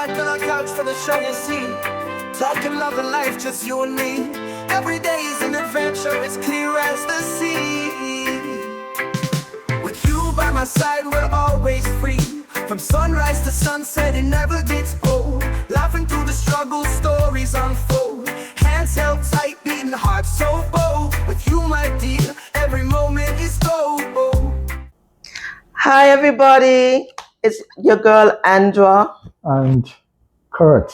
back on our couch for the show you see. Talking love and life, just you and me. Every day is an adventure, it's clear as the sea. With you by my side, we're always free. From sunrise to sunset, it never gets old. Laughing through the struggle, stories unfold. Hands held tight, beating hearts so bold. With you, my dear, every moment is gold. Hi everybody, it's your girl Andra, and Kurt.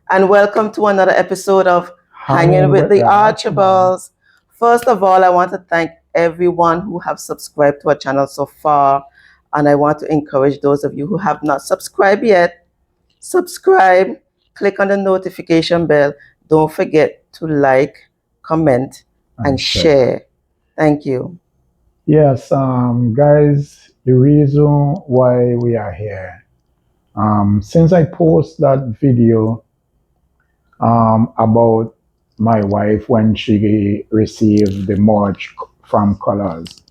and welcome to another episode of Hanging with the Archibalds. First of all, I want to thank everyone who have subscribed to our channel so far, and I want to encourage those of you who have not subscribed yet, subscribe, click on the notification bell. Don't forget to like, comment, and share. Thank you. Yes, guys, the reason why we are here, since I post that video about my wife when she received the mortgage from Colaz,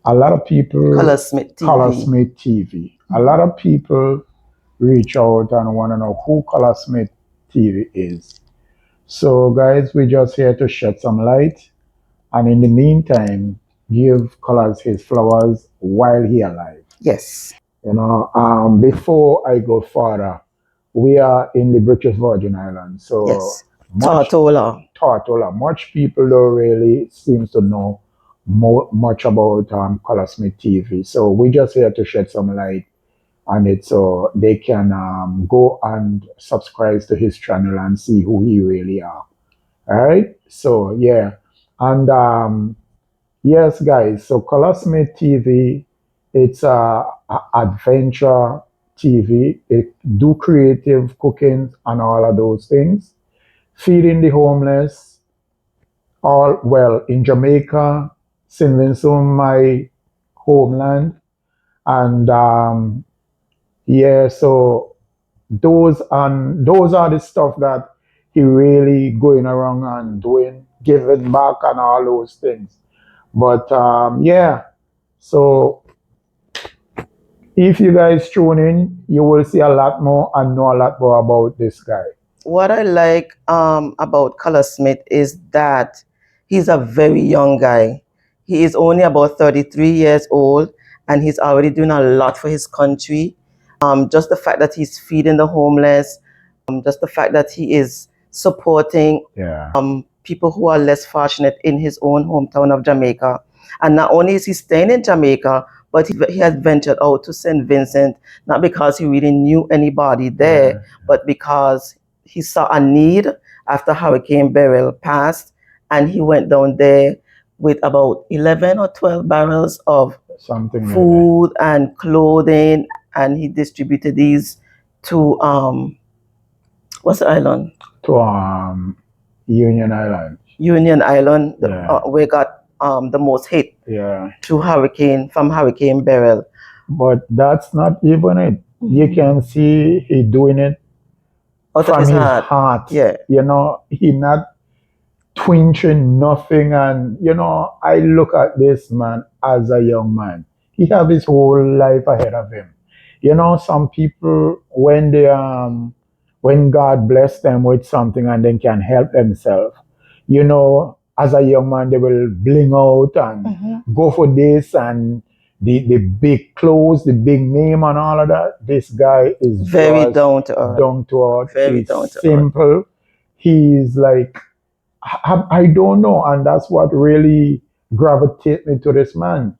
a lot of people, Colaz Smith TV, a lot of people reach out and want to know who Colaz Smith TV is. So, guys, we're just here to shed some light. And in the meantime, give Colaz his flowers while he alive. Yes. Before I go further, we are in the British Virgin Islands. So yes. Tortola. Much people don't really seem to know much about Colaz Smith TV. So we're just here to shed some light on it so they can go and subscribe to his channel and see who he really are. All right? So, yeah. And yes, guys, so Colaz Smith TV, it's a adventure TV. It do creative cooking and all of those things. Feeding the homeless, all well in Jamaica, St. Vincent, my homeland. And yeah, so those are the stuff that he really going around and doing, giving back and all those things. But yeah, so if you guys tune in, you will see a lot more and know a lot more about this guy. What I like about Colaz Smith is that he's a very young guy. He is only about 33 years old, and he's already doing a lot for his country. Just the fact that he's feeding the homeless, just the fact that he is supporting people who are less fortunate in his own hometown of Jamaica. And not only is he staying in Jamaica, but he has ventured out to St. Vincent, not because he really knew anybody there, but because he saw a need after Hurricane Beryl passed, and he went down there with about 11 or 12 barrels of food and clothing, and he distributed these to what's the island? To Union Island. Union Island, where got the most hit from Hurricane Beryl. But that's not even it. You can see he doing it from his heart. Yeah. He not twinching nothing. And, I look at this man as a young man. He have his whole life ahead of him. Some people, when God bless them with something and they can help themselves, as a young man, they will bling out and go for this and the big clothes, the big name and all of that. This guy is very down to earth. Very down to simple. Earth. He's like, I don't know. And that's what really gravitates me to this man.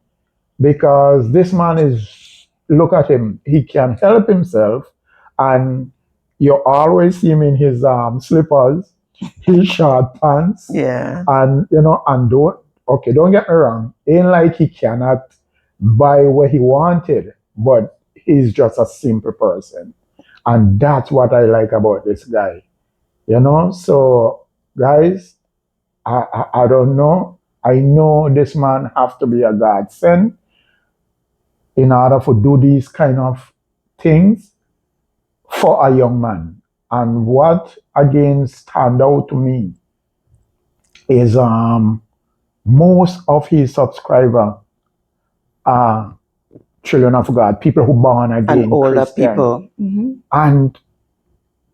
Because this man is, look at him, he can help himself. And you always see him in his slippers, his short pants. Yeah. And, don't get me wrong. Ain't like he cannot buy what he wanted, but he's just a simple person. And that's what I like about this guy. So guys, I don't know. I know this man have to be a godsend in order to do these kind of things for a young man. And what again stand out to me is most of his subscribers are children of God, people who born again, and older Christian. people. And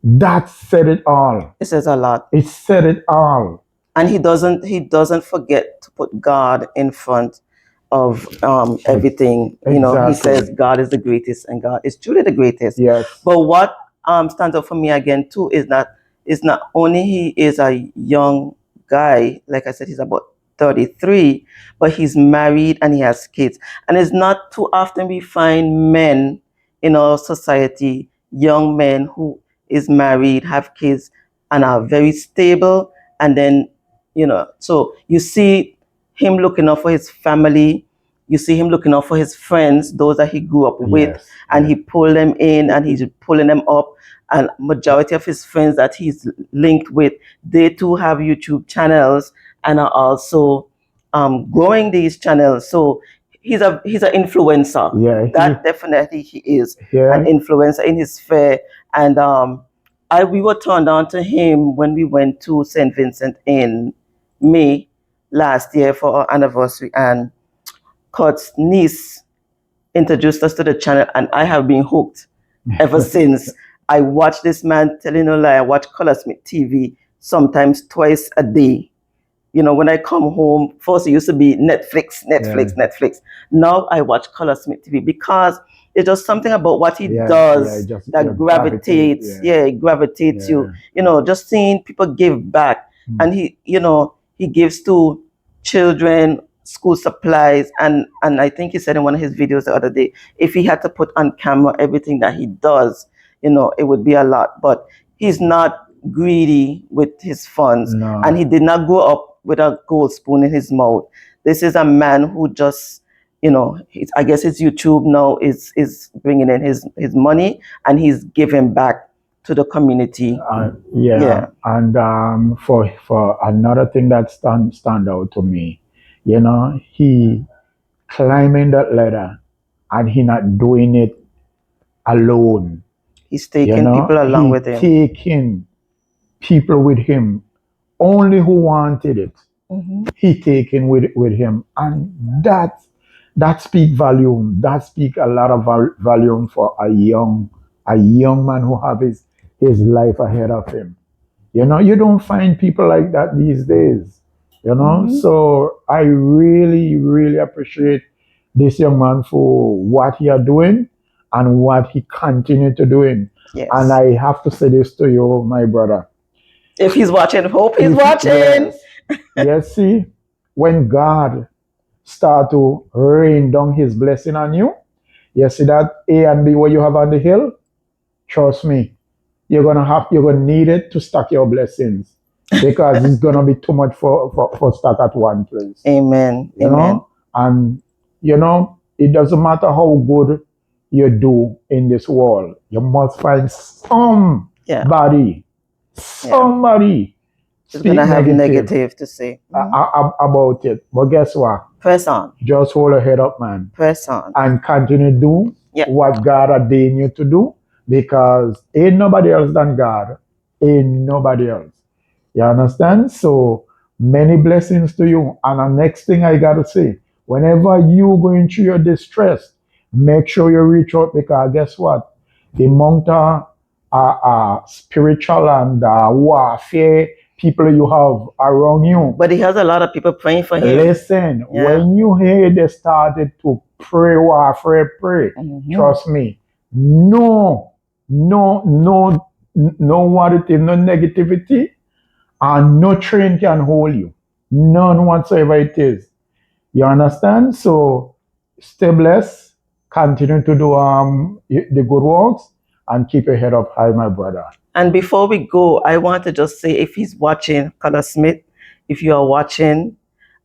That said it all. It says a lot. It said it all. And he doesn't forget to put God in front of everything. You know, he Exactly. says God is the greatest, and God is truly the greatest. Yes. But what stands out for me again too is that it's not only he is a young guy, like I said, he's about 33, but he's married and he has kids. And it's not too often we find men in our society, young men who is married, have kids, and are very stable. And then, you know, so you see him looking out for his family. You see him looking out for his friends, those that he grew up with, Yes. and Yes. he pulled them in and he's pulling them up. And majority of his friends that he's linked with, they too have YouTube channels and are also growing these channels. So he's an influencer. Yeah. That definitely he is an Yeah. influencer in his sphere. And we were turned on to him when we went to St. Vincent in May last year for our anniversary, and Kurt's niece introduced us to the channel, and I have been hooked ever since. I watch this man, telling no lie. I watch Colaz TV sometimes twice a day. You know, when I come home, first it used to be Netflix. Now I watch Colaz TV because it's just something about what he does that gravitates. Yeah, it gravitates you. You know, just seeing people give back, and he, you know, he gives to children, school supplies, and I think he said in one of his videos the other day, if he had to put on camera everything that he does, you know, it would be a lot. But he's not greedy with his funds, No. and he did not grow up with a gold spoon in his mouth. This is a man who just, you know, I guess his YouTube now is bringing in his money, and he's giving back to the community. Yeah. And for another thing that stand out to me, you know, he climbing that ladder, and he not doing it alone. He's taking You know, people along he with him. taking people with him, only who wanted it. He taken with him, and that speak volume. That speak a lot of volume for a young man who have his life ahead of him. You know, you don't find people like that these days. You know, so I really, really appreciate this young man for what he are doing and what he continue to doing. Yes. And I have to say this to you, my brother. If he's watching, hope he's watching. Yes, yes, see, when God start to rain down his blessing on you, you see that A and B what you have on the hill, trust me, you're gonna need it to stack your blessings, because it's gonna be too much for stack at one place. Amen. You Amen. know? And you know, it doesn't matter how good you do in this world, you must find somebody It's gonna have negative to say about it. But guess what? Press on. Just hold your head up, man, Press on. and continue to do what God ordained you to do, because ain't nobody else than God. Ain't nobody else. You understand? So many blessings to you. And the next thing I got to say, whenever you going through your distress, make sure you reach out, because guess what? The amount of spiritual and warfare people you have around you. But he has a lot of people praying for him. Listen, when you hear they started to pray, warfare, pray, trust me, no what it is, no negativity, and no train can hold you. None whatsoever it is. You understand? So stay blessed, continue to do the good works, and keep your head up high, my brother. And before we go, I want to just say, if he's watching, Colaz Smith, if you are watching,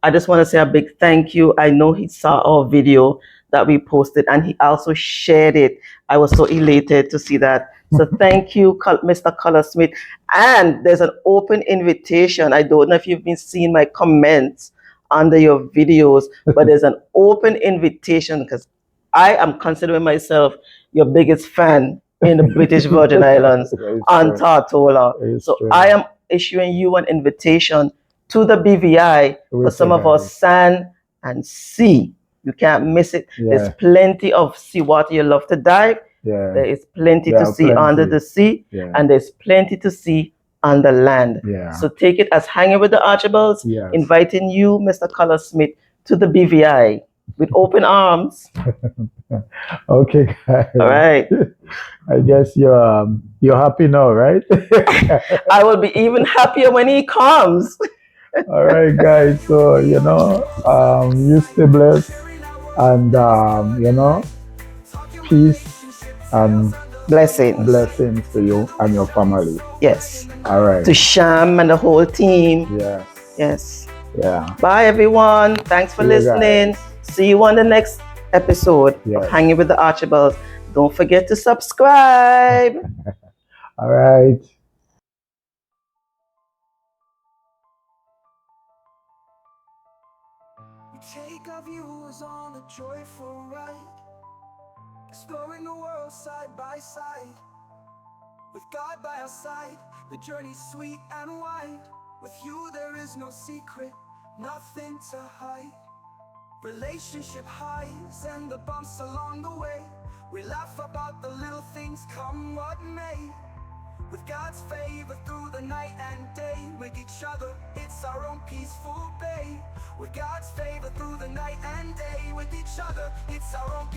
I just want to say a big thank you. I know he saw our video that we posted, and he also shared it. I was so elated to see that. So thank you, Mr. Colaz Smith. And there's an open invitation. I don't know if you've been seeing my comments under your videos, but there's an open invitation, because I am considering myself your biggest fan in the British Virgin Islands on Tortola. So I am issuing you an invitation to the BVI for some of our sand and sea. You can't miss it. There's plenty of seawater you love to dive. Yeah. There is plenty There to are see under plenty. the sea, Yeah. and there's plenty to see on the land. Yeah. So take it as hanging with the Archibalds, Yes. inviting you, Mr. Colaz Smith, to the BVI with open arms. Okay, guys. All right. I guess you're happy now, right? I will be even happier when he comes. All right, guys. So you stay blessed, and peace and Blessings. blessings to you and your family. Yes. All right. To Sham and the whole team. Yes. Yes. Yeah. Bye, everyone. Thanks for See you listening. guys. See you on the next episode Yes. of Hanging with the Archibalds. Don't forget to subscribe. All right. We take our views on a joyful ride, exploring the world side by side. With God by our side, the journey's sweet and wide. With you there is no secret, nothing to hide. Relationship highs and the bumps along the way. We laugh about the little things, come what may. With God's favor through the night and day. With each other, it's our own peaceful bay. With God's favor through the night and day. With each other, it's our own